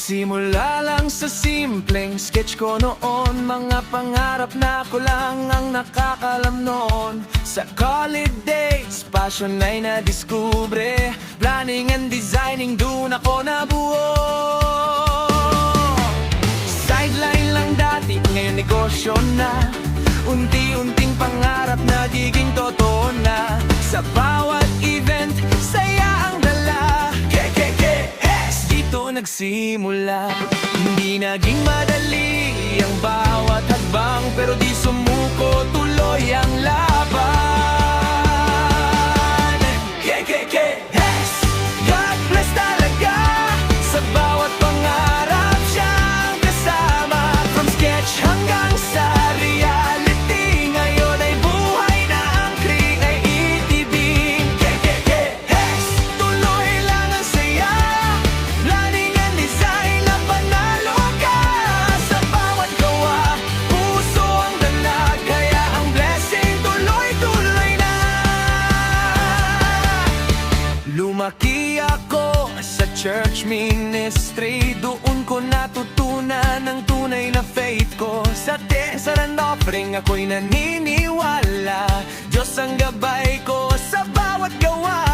Nagsimula lang sa simpleng sketch ko noon, mga pangarap na ko lang ang nakakalam noon. Sa college days, passion ay nadiskubre, planning and designing dun ako nabuo. Sideline lang dati, ngayon negosyo na, unti-unting pangarap na diging totoo na. Sa bawat event, saya ang dala, KKKS dito nagsimula. Hindi naging madali ang bawat hadbang, pero di sumuko, tuloy ang laban. KKKS, God bless talaga, sa bawat pangarap siyang kasama. From sketch hanggang sa reality, ngayon ay buhay na ang creativity. KKKS, tuloy lang ang saya, planning and design na panalo ka. Sa bawat gawa, puso ang dalag, kaya ang blessing tuloy-tuloy na. Lumaki ako sa church ministry, doon ko natutunan ang tunay na faith ko. Sa tesa and offering ako'y naniniwala, Diyos ang gabay ko sa bawat gawa.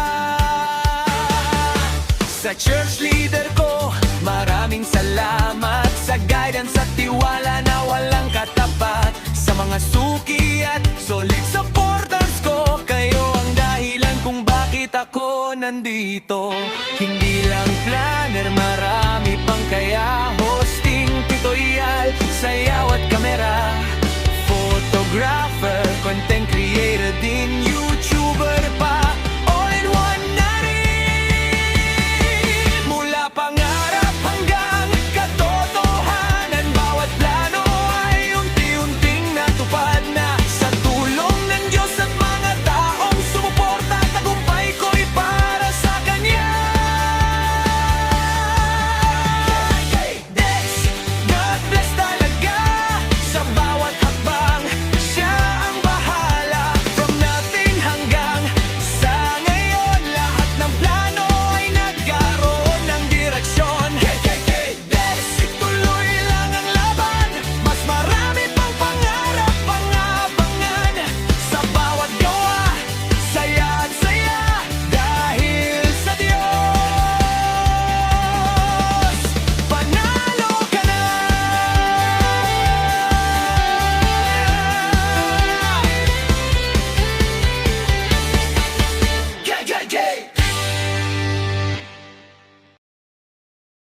Sa church leader ko, maraming salamat sa guidance at tiwala na walang katapat. Sa mga suki at solid supporters ko, kayo ang dahilan kung bakit ako nandito. Hindi lang planner, marami pang kaya, hosting, tutorial, sayaw at kamera, photographer,